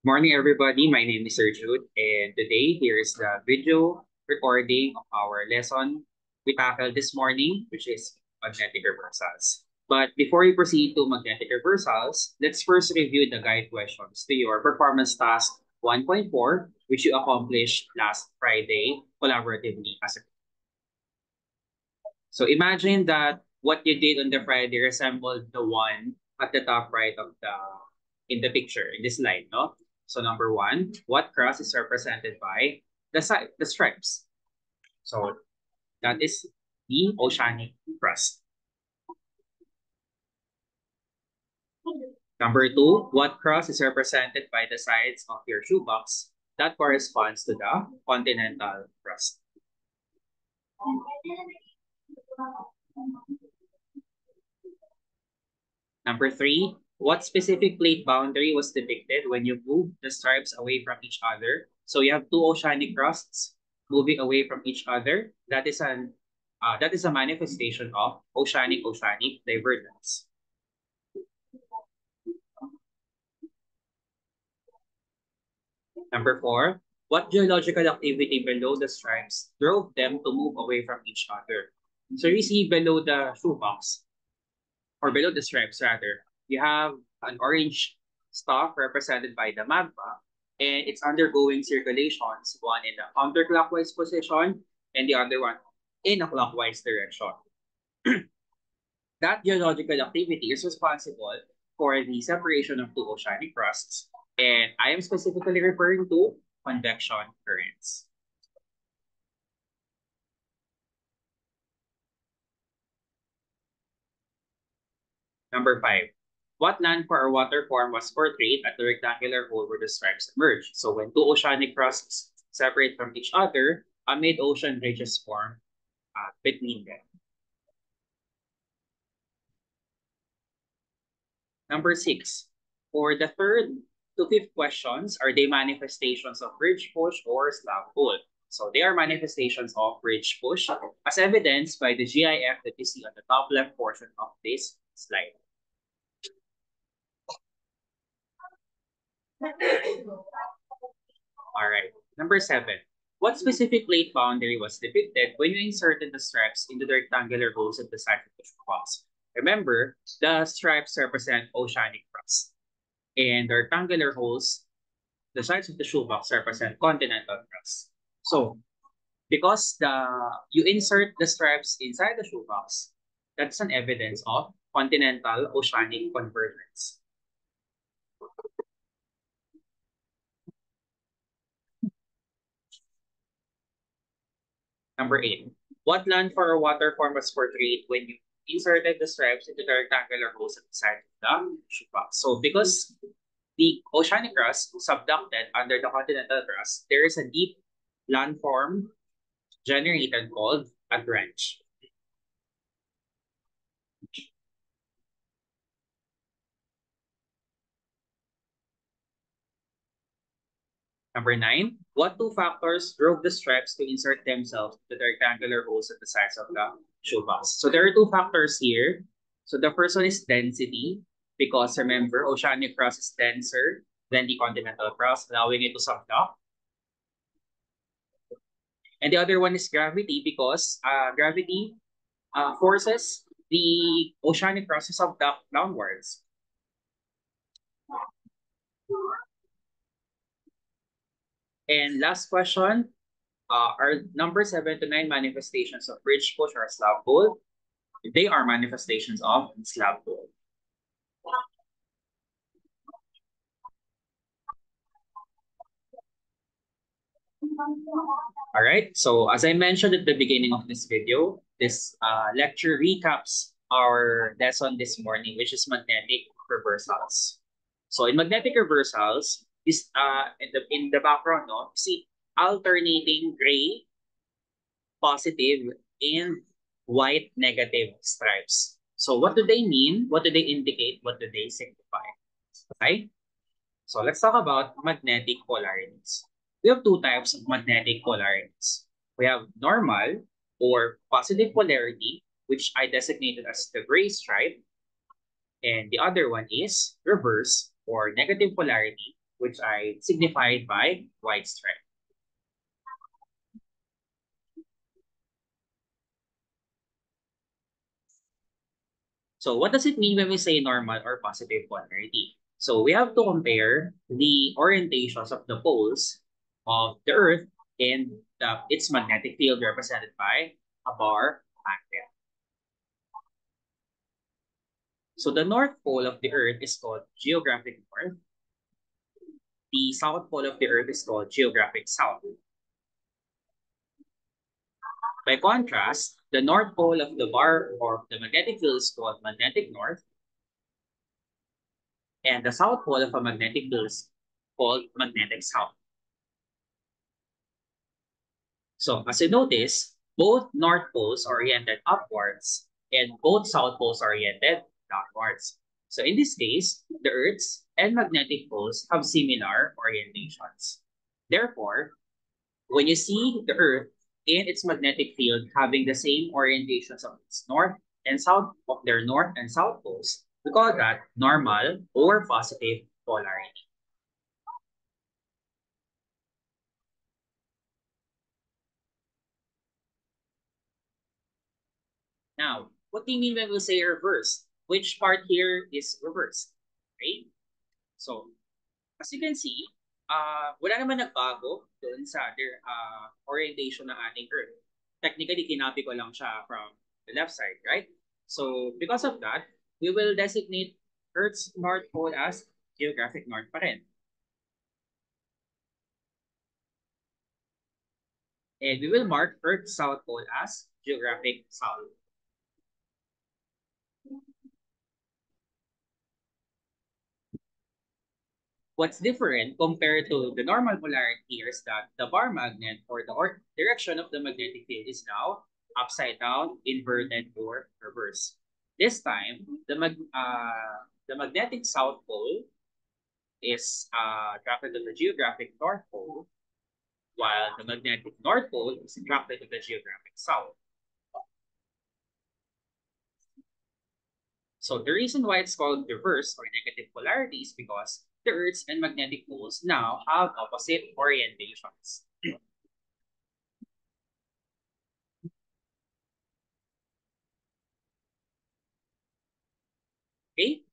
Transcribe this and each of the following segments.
Morning, everybody. My name is Sir Jude, and today here is the video recording of our lesson we tackled this morning, which is magnetic reversals. But before we proceed to magnetic reversals, let's first review the guide questions to your performance task 1.4, which you accomplished last Friday collaboratively as a. So imagine that what you did on the Friday resembled the one at the top right of the in the picture in this slide, no? So number one, what cross is represented by the stripes? So that is the oceanic crust. Number two, what cross is represented by the sides of your shoebox? That corresponds to the continental crust. Number three, what specific plate boundary was depicted when you moved the stripes away from each other? So you have two oceanic crusts moving away from each other. That is a manifestation of oceanic divergence. Number four, what geological activity below the stripes drove them to move away from each other? So you see below the shoebox, or below the stripes rather, you have an orange stalk represented by the magma, and it's undergoing circulations, one in a counterclockwise position and the other one in a clockwise direction. That geological activity is responsible for the separation of two oceanic crusts, and I am specifically referring to convection currents. Number five, what land or water form was portrayed at the rectangular hole where the stripes emerge? So when two oceanic crusts separate from each other, a mid-ocean ridge is formed between them. Number six, for the third to fifth questions, are they manifestations of ridge push or slab pull? So they are manifestations of ridge push, as evidenced by the GIF that you see on the top left portion of this slide. All right. Number seven. What specific plate boundary was depicted when you inserted the stripes into the rectangular holes at the side of the box? Remember, the stripes represent oceanic crust, and the rectangular holes, the sides of the shoebox, represent continental crust. So, because you insert the stripes inside the shoebox, that's an evidence of continental oceanic convergence. Number eight, what land for or water form was portrayed when you inserted the stripes into the rectangular holes at the side of the shoebox? So because the oceanic crust subducted under the continental crust, there is a deep landform generated called a drench. Number nine, what two factors drove the stripes to insert themselves to the rectangular holes at the sides of the shoebox? So there are two factors here. So the first one is density, because remember, oceanic crust is denser than the continental crust, allowing it to subduct. And the other one is gravity, because gravity forces the oceanic crust to subduct downwards. And last question, are number 7 to 9 manifestations of ridge push or slab pull? They are manifestations of slab pull. All right, so as I mentioned at the beginning of this video, this lecture recaps our lesson this morning, which is magnetic reversals. So in magnetic reversals, this in the background, no, see alternating gray positive and white negative stripes. So what do they mean? What do they indicate? What do they signify? Okay? So let's talk about magnetic polarities. We have two types of magnetic polarities. We have normal or positive polarity, which I designated as the gray stripe, and the other one is reverse or negative polarity, which I signified by white stripe. So what does it mean when we say normal or positive polarity? So we have to compare the orientations of the poles of the Earth and its magnetic field represented by a bar magnet. So the North Pole of the Earth is called geographic north. The South Pole of the Earth is called geographic south. By contrast, the North Pole of the bar or the magnetic field is called magnetic north, and the South Pole of a magnetic field is called magnetic south. So as you notice, both North Poles are oriented upwards and both South Poles are oriented downwards. So in this case, the Earth's and magnetic poles have similar orientations. Therefore, when you see the Earth and its magnetic field having the same orientations of its north and south of their north and south poles, we call that normal or positive polarity. Now, what do you mean when we say reverse? Which part here is reversed? Right? So, as you can see, wala naman nagbago doon sa orientation ng ating Earth. Technically, kinapi ko lang siya from the left side, right? So, because of that, we will designate Earth's North Pole as geographic north pa rin. And we will mark Earth's South Pole as geographic south. What's different compared to the normal polarity here is that the bar magnet or the direction of the magnetic field is now upside down, inverted, or reverse. This time, the magnetic south pole is attracted to the geographic north pole, while the magnetic north pole is attracted to the geographic south. So the reason why it's called reverse or negative polarity is because the Earth's and magnetic poles now have opposite orientations. Okay?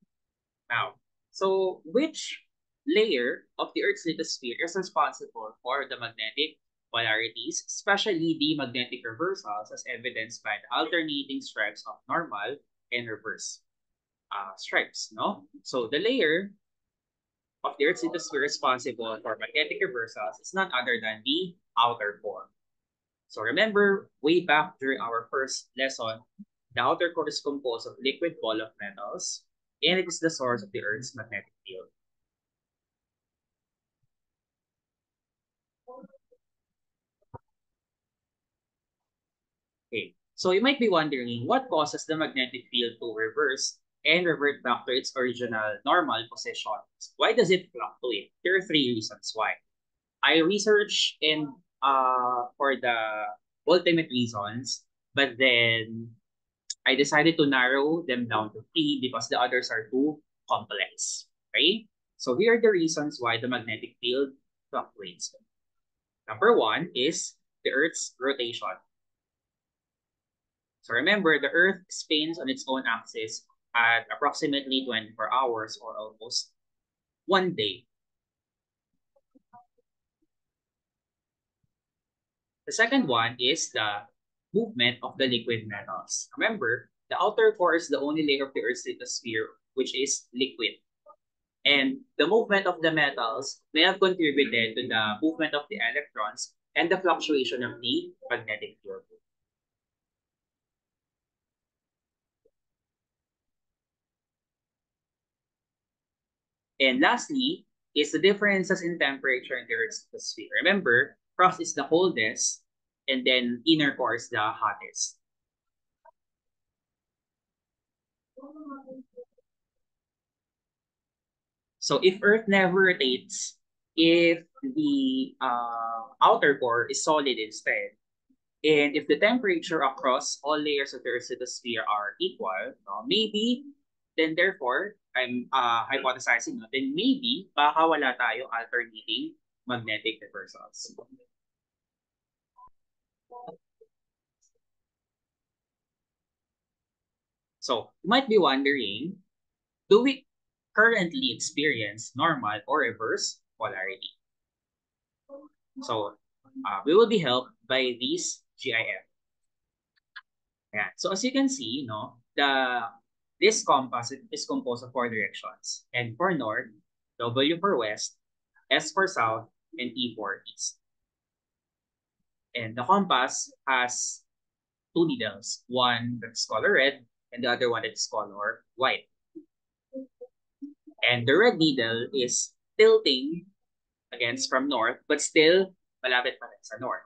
Now, so which layer of the Earth's lithosphere is responsible for the magnetic polarities, especially the magnetic reversals as evidenced by the alternating stripes of normal and reverse stripes, no? So the layer of the Earth's lithosphere responsible for magnetic reversals is none other than the outer core. So remember, way back during our first lesson, the outer core is composed of liquid ball of metals, and it is the source of the Earth's magnetic field. Okay, so you might be wondering what causes the magnetic field to reverse and revert back to its original normal position. Why does it fluctuate? There are three reasons why. I researched and for the ultimate reasons, but then I decided to narrow them down to three because the others are too complex. Okay? So here are the reasons why the magnetic field fluctuates. Number one is the Earth's rotation. So remember, the Earth spins on its own axis at approximately 24 hours or almost one day. The second one is the movement of the liquid metals. Remember, the outer core is the only layer of the Earth's lithosphere which is liquid. And the movement of the metals may have contributed to the movement of the electrons and the fluctuation of the magnetic field. And lastly, is the differences in temperature in the Earth's atmosphere. Remember, frost is the coldest, and then inner core is the hottest. So if Earth never rotates, if the outer core is solid instead, and if the temperature across all layers of the Earth's atmosphere are equal, maybe then therefore I'm hypothesizing, no, then maybe baka wala tayong alternating magnetic reversals. So you might be wondering, do we currently experience normal or reverse polarity? So we will be helped by these GIF. Yeah. So as you can see, this compass is composed of four directions. And for north, W for west, S for south, and E for east. And the compass has two needles, one that's color red and the other one that's color white. And the red needle is tilting against from north, but still malapit pa rin sa north.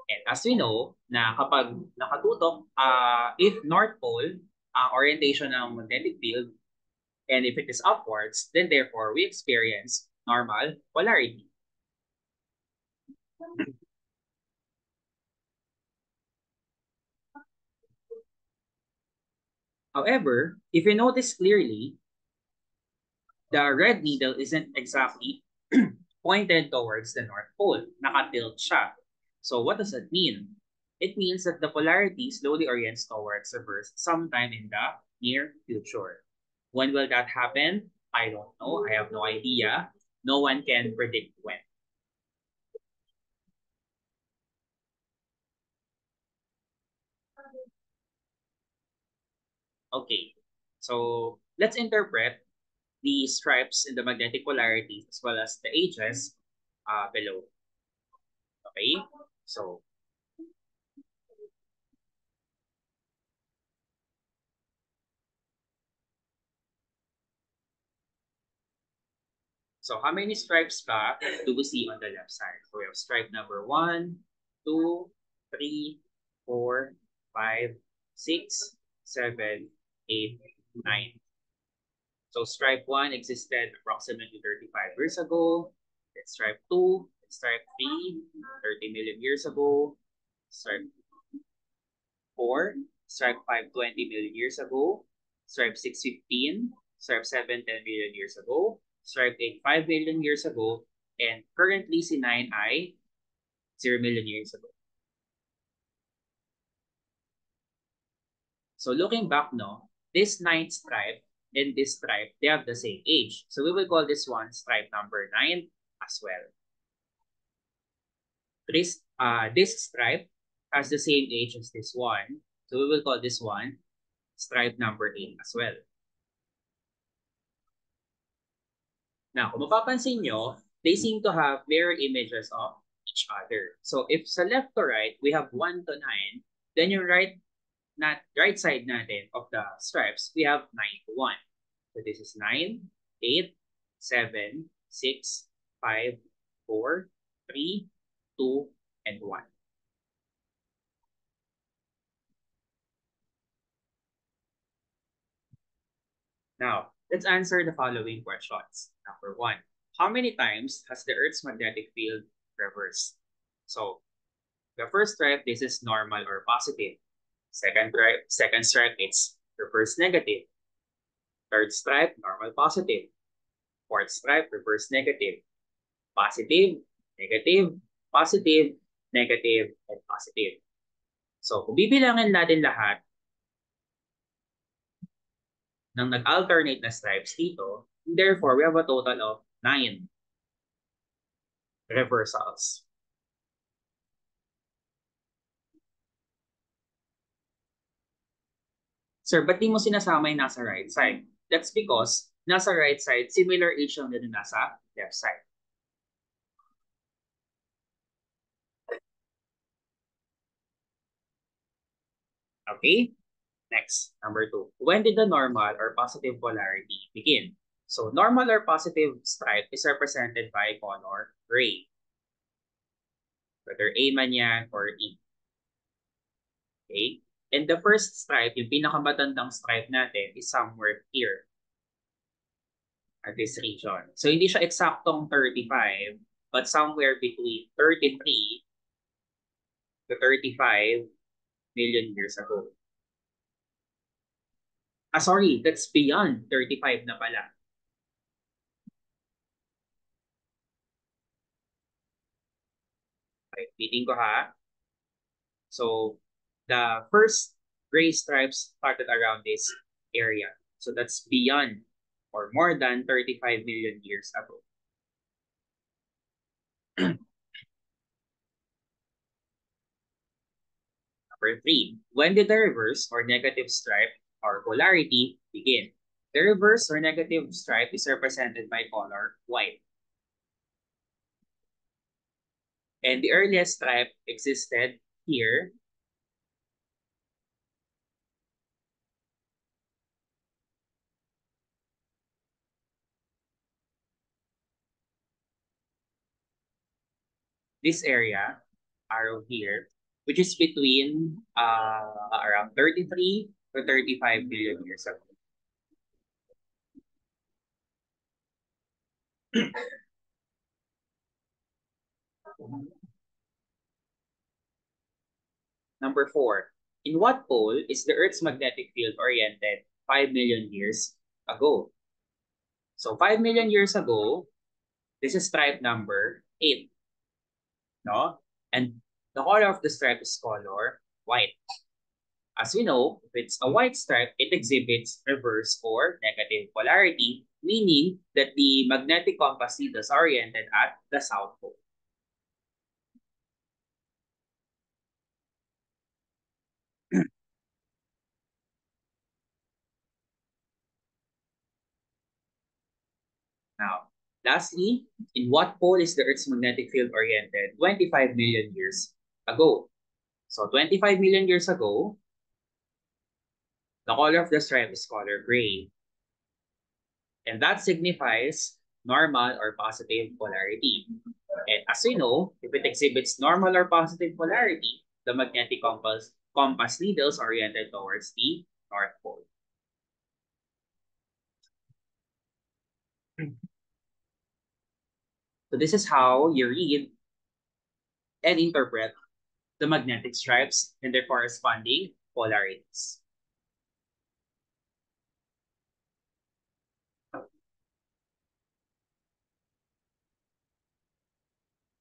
And as we know, na kapag nakatutok, if North Pole, orientation ng magnetic field, and if it is upwards, then therefore we experience normal polarity. However, if you notice clearly, the red needle isn't exactly pointed towards the North Pole. Nakatilt siya. So what does that mean? It means that the polarity slowly orients towards reverse sometime in the near future. When will that happen? I don't know. I have no idea. No one can predict when. Okay. So let's interpret the stripes in the magnetic polarities as well as the ages below. Okay? So So how many stripes ba do we see on the left side? So we have stripe number 1, 2, 3, 4, 5, 6, 7, 8, 9. So stripe 1 existed approximately 35 years ago. Then stripe 2, stripe 3, 30 million years ago. Stripe 4, stripe 5, 20 million years ago. Stripe 6, 15. Stripe 7, 10 million years ago. Stripe 8, 5 million years ago. And currently si 9 ay 0 million years ago. So looking back, no, this ninth stripe and this stripe, they have the same age. So we will call this one stripe number 9 as well. This stripe has the same age as this one. So we will call this one stripe number 8 as well. Now, kung mapapansin nyo, they seem to have mirror images of each other. So if sa left to right, we have 1 to 9, then yung right side natin of the stripes, we have 9 to 1. So this is 9, 8, 7, 6, 5, 4, 3, 2, and 1. Now, let's answer the following questions. Number 1, how many times has the Earth's magnetic field reversed? So, the first stripe, this is normal or positive. Second stripe, it's reverse negative. Third stripe, normal positive. Fourth stripe, reverse negative. Positive, negative, positive, negative, and positive. So, kung bibilangin natin lahat ng nag-alternate na stripes dito, therefore, we have a total of 9 reversals. Sir, ba't di mo sinasama yung nasa right side? That's because nasa right side, similar age lang din nasa left side. Okay? Next, number 2. When did the normal or positive polarity begin? So, normal or positive stripe is represented by color gray. Whether A man yan or E. Okay? And the first stripe, yung pinakamatandang stripe natin, is somewhere here at this region. So, hindi siya eksaktong 35, but somewhere between 33 to 35 million years ago. Sorry, that's beyond 35 na pala. Okay, repeating ko ha. So the first gray stripes started around this area. So that's beyond or more than 35 million years ago. Number three, when did the reverse or negative stripe or polarity begin? The reverse or negative stripe is represented by color white. And the earliest stripe existed here. This area, arrow here, which is between around 33 to 35 billion years ago. Number four, in what pole is the Earth's magnetic field oriented 5 million years ago? So 5 million years ago, this is stripe number 8, no? And the color of the stripe is color white. As we know, if it's a white stripe, it exhibits reverse or negative polarity, meaning that the magnetic compass needle is oriented at the south pole. Now, lastly, in what pole is the Earth's magnetic field oriented 25 million years ago? So 25 million years ago, the color of the stripe is color gray. And that signifies normal or positive polarity. And as we know, if it exhibits normal or positive polarity, the magnetic compass needle is oriented towards the North Pole. So this is how you read and interpret the magnetic stripes and their corresponding polarities.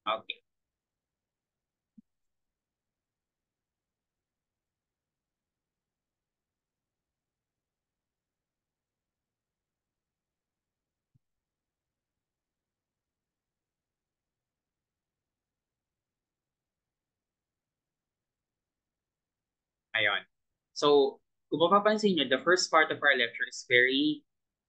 Okay. Ayon. So, kung mapapansin nyo, the first part of our lecture is very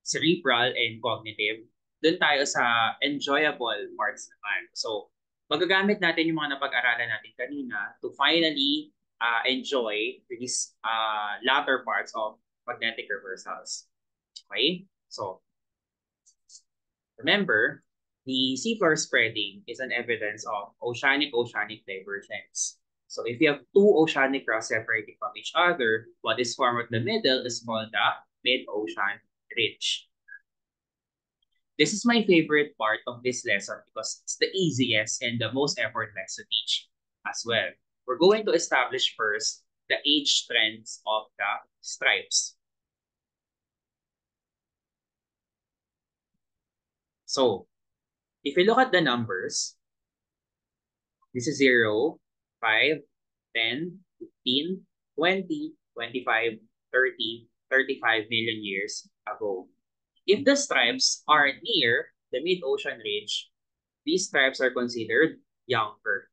cerebral and cognitive. Doon tayo sa enjoyable parts naman. So, magagamit natin yung mga napag-aralan natin kanina to finally enjoy these latter parts of magnetic reversals. Okay? So, remember, the seafloor spreading is an evidence of oceanic divergence. So if you have two oceanic rocks separating from each other, what is formed at the middle is called the mid-ocean ridge. This is my favorite part of this lesson because it's the easiest and the most effortless to teach as well. We're going to establish first the age trends of the stripes. So if you look at the numbers, this is 0, 5, 10, 15, 20, 25, 30, 35 million years ago. If the stripes are near the mid-ocean ridge, these stripes are considered younger.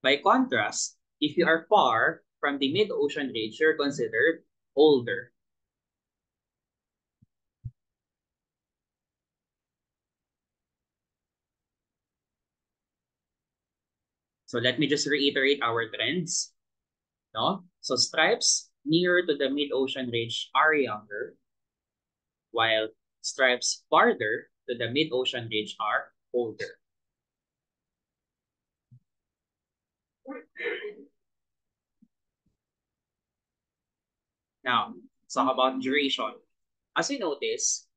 By contrast, if you are far from the mid-ocean ridge, you're considered older. So let me just reiterate our trends. No? So stripes nearer to the mid-ocean ridge are younger, while stripes farther to the mid-ocean ridge are older. Now, let's talk about duration. As you notice,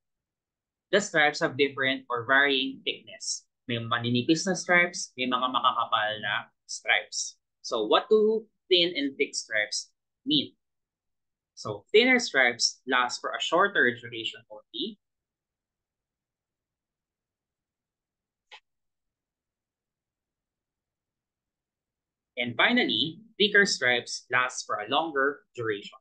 the stripes have different or varying thickness. May maninipis na stripes, may mga makakapal na stripes. So what do thin and thick stripes mean? So thinner stripes last for a shorter duration only. And finally, thicker stripes last for a longer duration.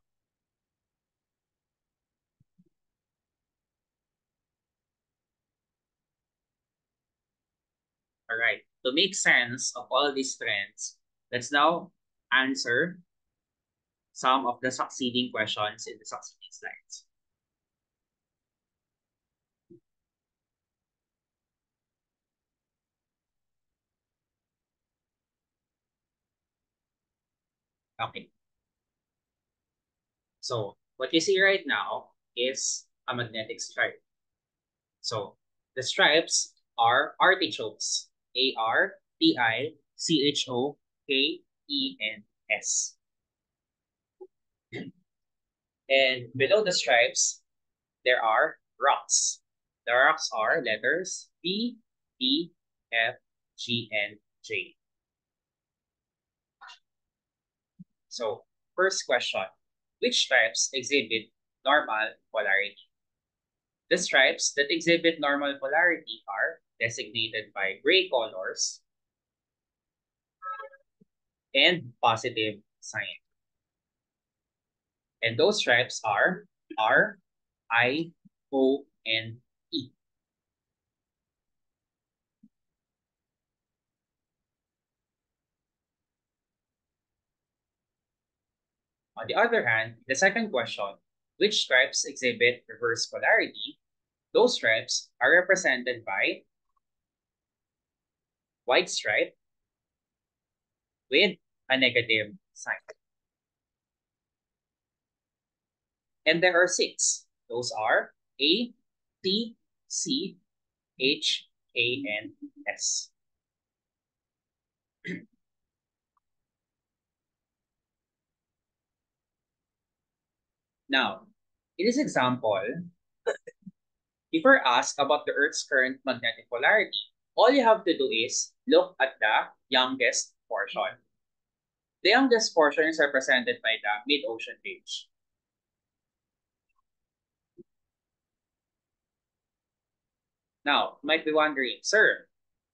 All right, to make sense of all these trends, let's now answer some of the succeeding questions in the succeeding slides. Okay. So what you see right now is a magnetic stripe. So the stripes are artichokes. Artichokes. And below the stripes, there are rocks. The rocks are letters B, D, F, G, and J. So first question, which stripes exhibit normal polarity? The stripes that exhibit normal polarity are designated by gray colors and positive sign. And those stripes are R, I, O, and E. On the other hand, the second question, which stripes exhibit reverse polarity? Those stripes are represented by white stripe with a negative sign. And there are 6. Those are A, T, C, H, K, and S. Now, in this example, if we're asked about the Earth's current magnetic polarity, all you have to do is look at the youngest portion. The youngest portion is represented by the mid-ocean ridge. Now, you might be wondering, sir,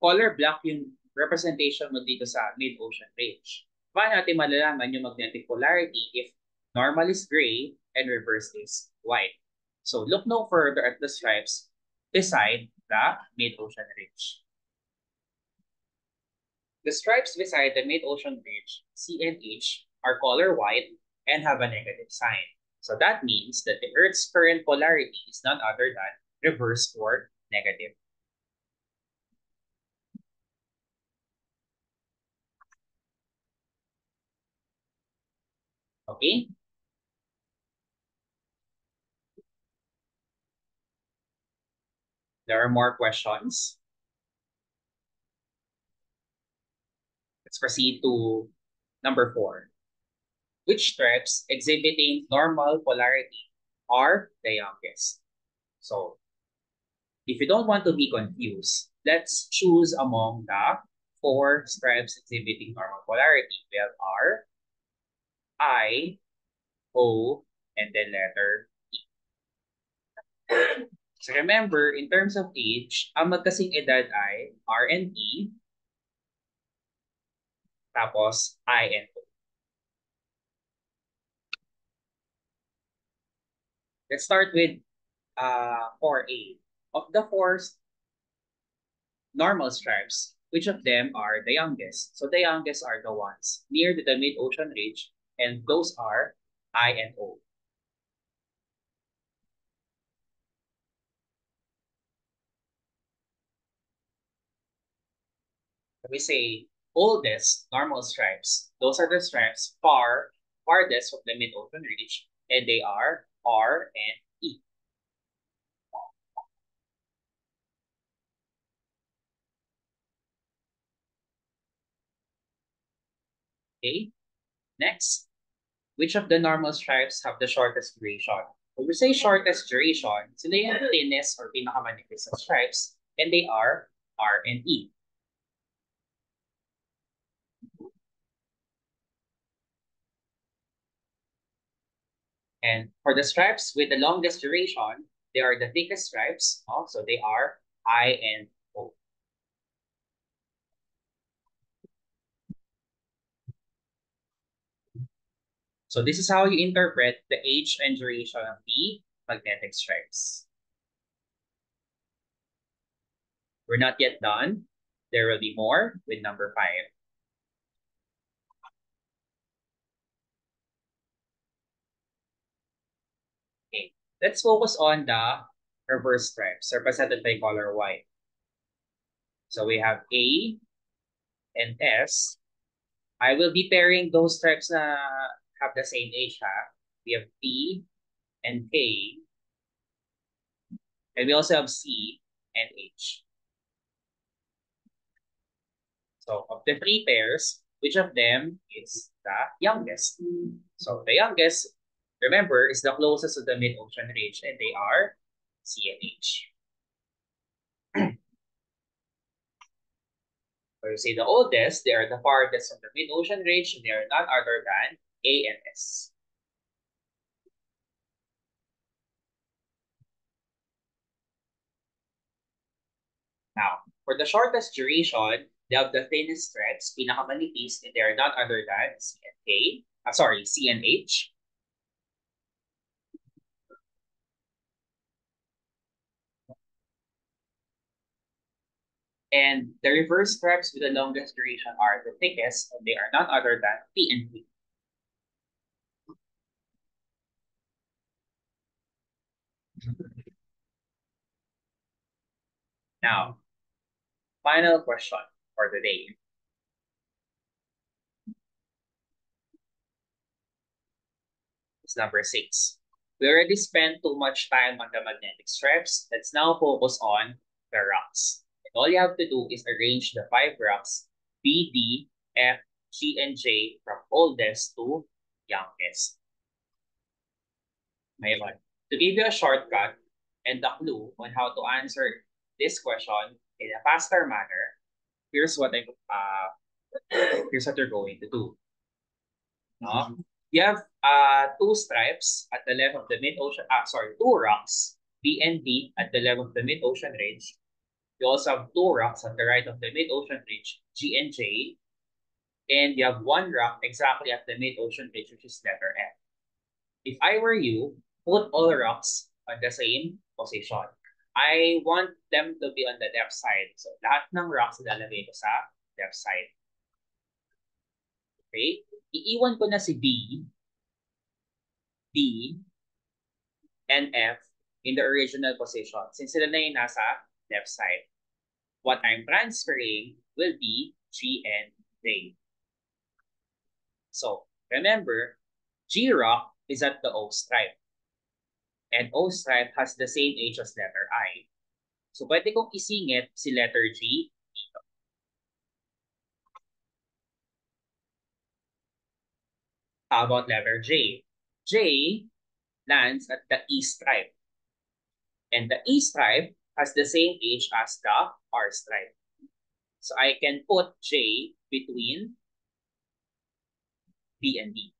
color black yung representation mo dito sa mid-ocean ridge. Paano natin malalaman yung magnetic polarity if normal is gray and reverse is white? So look no further at the stripes beside the mid-ocean ridge. The stripes beside the mid-ocean ridge, C and H, are color white and have a negative sign. So that means that the Earth's current polarity is none other than reverse or negative. Okay? There are more questions. Let's proceed to number 4. Which stripes exhibiting normal polarity are the youngest? So, if you don't want to be confused, let's choose among the 4 stripes exhibiting normal polarity. We have R, I, O, and then letter E. So remember, in terms of age, ang magkasing edad ay R and E, tapos I and O. Let's start with 4A. Of the 4 normal stripes, which of them are the youngest? So the youngest are the ones near to the mid-ocean ridge, and those are I and O. When we say oldest normal stripes, those are the stripes farthest from the mid-ocean ridge, and they are R and E. Okay, next. Which of the normal stripes have the shortest duration? When we say shortest duration, sila yung thinnest or pinakamanipis na stripes, and they are R, and E. And for the stripes with the longest duration, they are the thickest stripes. So they are I and O. So this is how you interpret the age and duration of the magnetic stripes. We're not yet done. There will be more with number 5. Okay, let's focus on the reverse stripes represented by color white. So we have A and S. I will be pairing those stripes that have the same age. We have P and K. And we also have C and H. So of the 3 pairs, which of them is the youngest? So the youngest, remember, is the closest to the mid-ocean ridge, and they are C and H. So you say the oldest, they are the farthest from the mid-ocean ridge, and they are none other than A and S. Now, for the shortest duration, they have the thinnest threads, pinakamanipis, and they are none other than C and K. Sorry, C and H. And the reverse stripes with the longest duration are the thickest, and they are none other than P and Q. Now, final question for the day. It's number 6. We already spent too much time on the magnetic strips. Let's now focus on the rocks. And all you have to do is arrange the 5 rocks B, D, F, G, and J from oldest to youngest. Ngayon, to give you a shortcut and the clue on how to answer this question in a faster manner, here's what here's what you're going to do. No? You have 2 stripes at the left of the mid-ocean, 2 rocks, B and D at the left of the mid-ocean ridge. You also have 2 rocks at the right of the mid-ocean ridge, G and J. And you have 1 rock exactly at the mid-ocean ridge, which is letter F. If I were you, put all rocks on the same position. I want them to be on the left side. So lahat ng rocks ilalagay ko sa left side. Okay? Iiwan ko na si B, D, and F in the original position since sila na yung nasa left side. What I'm transferring will be G and J. So, remember, G rock is at the O stripe. And O stripe has the same age as letter I. So, pwede kong isingit si letter G dito. How about letter J? J lands at the E stripe. And the E stripe has the same age as the R stripe. So I can put J between B and D.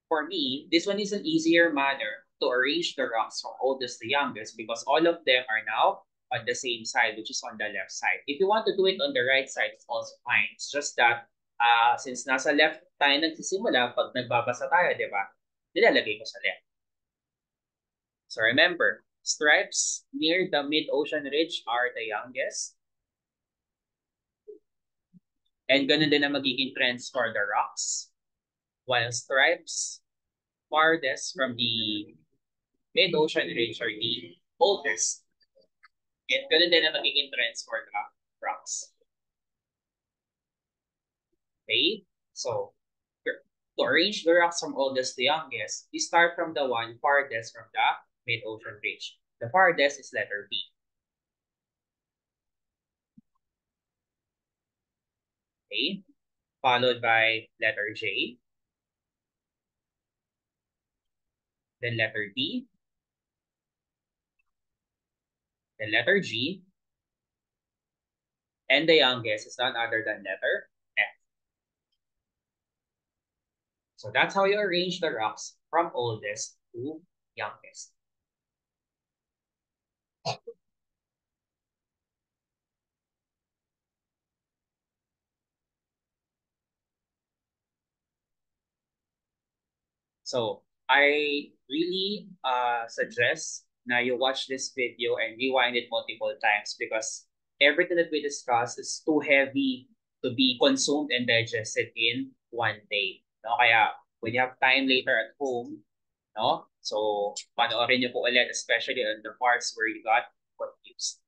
For me, this one is an easier manner to arrange the rocks from oldest to youngest because all of them are now on the same side, which is on the left side. If you want to do it on the right side, it's also fine. It's just that since nasa left tayo nagsisimula, pag nagbabasa tayo, di ba? Nilalagay ko sa left. So remember, stripes near the mid-ocean ridge are the youngest. And ganun din ang magiging trends for the rocks. While stripes farthest from the mid-ocean ridge are the oldest. And ganun din ang magiging trends for the rocks. Okay? So, to arrange the rocks from oldest to youngest, we start from the one farthest from the mid-ocean ridge. The farthest is letter B. Okay? Followed by letter J. then letter D, then letter G, and the youngest is none other than letter F. So that's how you arrange the rocks from oldest to youngest. So I really suggest na you watch this video and rewind it multiple times because everything that we discuss is too heavy to be consumed and digested in one day. No? Kaya when you have time later at home, no? So panoorin niyo po ulit, especially on the parts where you got confused.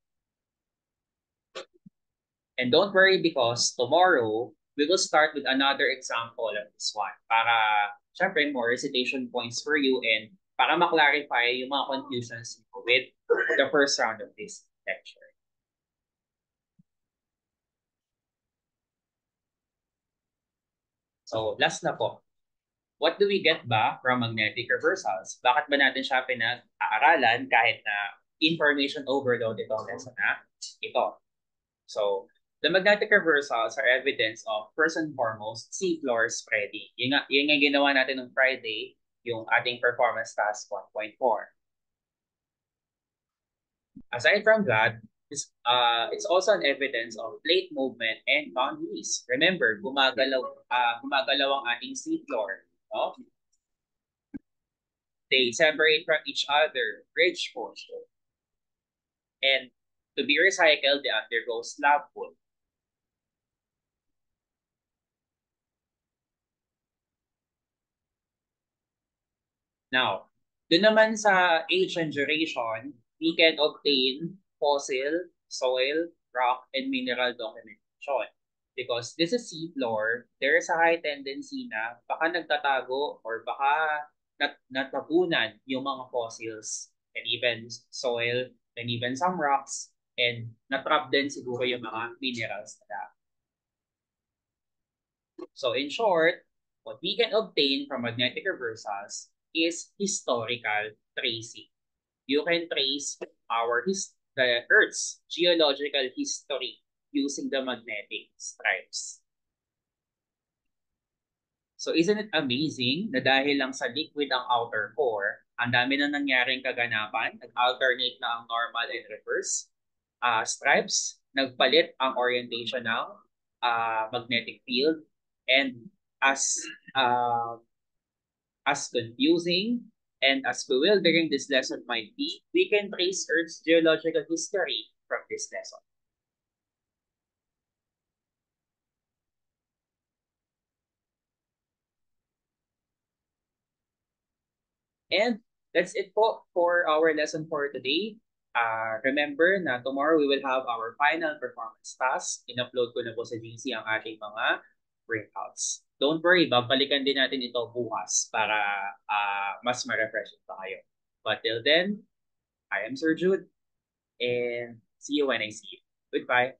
And don't worry because tomorrow, we will start with another example of this one para, syempre, more recitation points for you and para ma-clarify yung mga confusions with the first round of this lecture. So, last na po. What do we get ba from magnetic reversals? Bakit ba natin siya pinag-aaralan kahit na information overload itong lesson na ito? So, the magnetic reversals are evidence of, first and foremost, seafloor spreading. Yun nga ginawa natin ng Friday, yung ating performance task 1.4. Aside from that, it's also an evidence of plate movement and boundaries. Remember, gumagalaw ang ating seafloor. No? They separate from each other, bridge push. And to be recycled, they undergo slab pull. Now, dun naman sa age and duration, we can obtain fossil, soil, rock, and mineral documentation. Because this is seafloor, there is a high tendency na baka nagtatago or baka natabunan yung mga fossils and even soil and even some rocks and natrap din siguro yung mga minerals na. So in short, what we can obtain from magnetic reversals is historical tracing. You can trace the Earth's geological history using the magnetic stripes. So isn't it amazing na dahil lang sa liquid ang outer core, ang dami na nangyaring kaganapan, nag-alternate na ang normal and reverse stripes, nagpalit ang orientation ng magnetic field, and as uh, as confusing and as bewildering this lesson might be, we can trace Earth's geological history from this lesson. And that's it po for our lesson for today. Remember na tomorrow we will have our final performance task. In-upload ko na po sa GC ang ating mga breakouts. Don't worry, babalikan din natin ito bukas para mas ma-refresh pa kayo. But till then, I am Sir Jude and see you when I see you. Goodbye.